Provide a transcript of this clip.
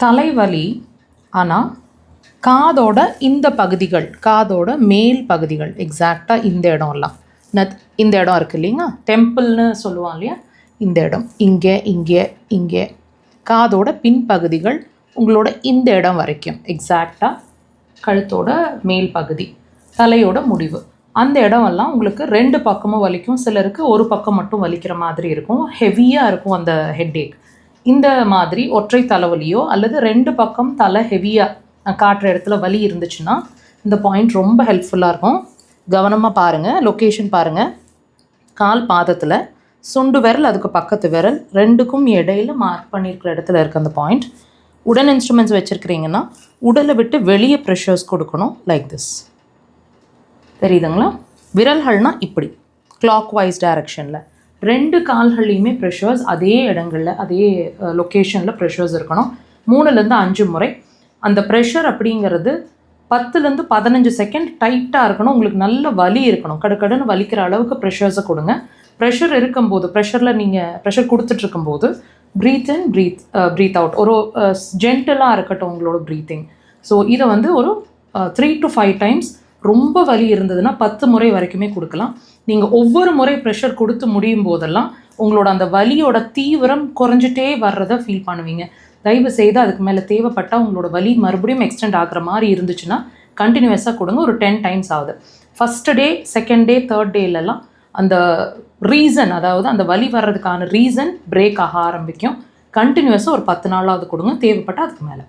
தலைவலி ஆனால் காதோட இந்த பகுதிகள், காதோட மேல் பகுதிகள், எக்ஸாக்டாக இந்த இடம்லாம் இந்த இடம் இருக்குது இல்லைங்களா, டெம்பிள்னு சொல்லுவான் இல்லையா, இந்த இடம் இங்கே இங்கே இங்கே காதோட பின்பகுதிகள் உங்களோட இந்த இடம் வரைக்கும், எக்ஸாக்டாக கழுத்தோட மேல் பகுதி, தலையோட முடிவு, அந்த இடமெல்லாம் உங்களுக்கு 2 பக்கமும் வலிக்கும். சிலருக்கு ஒரு பக்கம் மட்டும் வலிக்கிற மாதிரி இருக்கும், ஹெவியாக இருக்கும் அந்த ஹெட்டேக். இந்த மாதிரி ஒற்றை தலைவலியோ அல்லது 2 பக்கம் தலை ஹெவியாக காட்டுற இடத்துல வலி இருந்துச்சுன்னா இந்த பாயிண்ட் ரொம்ப ஹெல்ப்ஃபுல்லாக இருக்கும். கவனமாக பாருங்கள், லொக்கேஷன் பாருங்கள். கால் பாதத்தில் சுண்டு விரல் அதுக்கு பக்கத்து விரல் 2க்கும் இடையில் மார்க் பண்ணியிருக்கிற இடத்துல இருக்க அந்த பாயிண்ட். உடன் இன்ஸ்ட்ருமெண்ட்ஸ் வச்சுருக்கிறீங்கன்னா உடலை விட்டு வெளியே ப்ரெஷர்ஸ் கொடுக்கணும், லைக் திஸ். தெரியுதுங்களா? விரல்கள்னால் இப்படி கிளாக் வைஸ் டைரக்ஷனில் 2 கால்கள்லையுமே ப்ரெஷர்ஸ் அதே இடங்களில் அதே லொக்கேஷனில் ப்ரெஷர்ஸ் இருக்கணும். 3லேருந்து 5 முறை. அந்த ப்ரெஷர் அப்படிங்கிறது 10லேருந்து 15 செகண்ட் டைட்டாக இருக்கணும். உங்களுக்கு நல்ல வலி இருக்கணும், கடுக்கடுன்னு வலிக்கிற அளவுக்கு ப்ரெஷர்ஸை கொடுங்க. ப்ரெஷர் இருக்கும்போது, ப்ரெஷரில் நீங்கள் pressure கொடுத்துட்ருக்கும்போது breath in breathe out ஒரு ஜென்டலாக இருக்கட்டும் உங்களோட ப்ரீத்திங். ஸோ இதை வந்து ஒரு 3 to 5 டைம்ஸ், ரொம்ப வலி இருந்ததுன்னா 10 முறை வரைக்குமே கொடுக்கலாம். நீங்கள் ஒவ்வொரு முறை ப்ரெஷர் கொடுத்து முடியும் போதெல்லாம் உங்களோட அந்த வலியோட தீவிரம் குறைஞ்சிட்டே வர்றதை ஃபீல் பண்ணுவீங்க. தயவு செய்து அதுக்கு மேலே தேவைப்பட்டால் உங்களோட வலி மறுபடியும் எக்ஸ்டெண்ட் ஆகிற மாதிரி இருந்துச்சுன்னா கண்டினியூஸாக கொடுங்க. ஒரு 10 டைம்ஸ் ஆகுது. First day, second day, third டேலெல்லாம் அந்த ரீசன், அதாவது அந்த வலி வர்றதுக்கான ரீசன் பிரேக் ஆக ஆரம்பிக்கும். கண்டினியூஸாக ஒரு 10 நாளாவது கொடுங்க, தேவைப்பட்டால் அதுக்கு மேலே.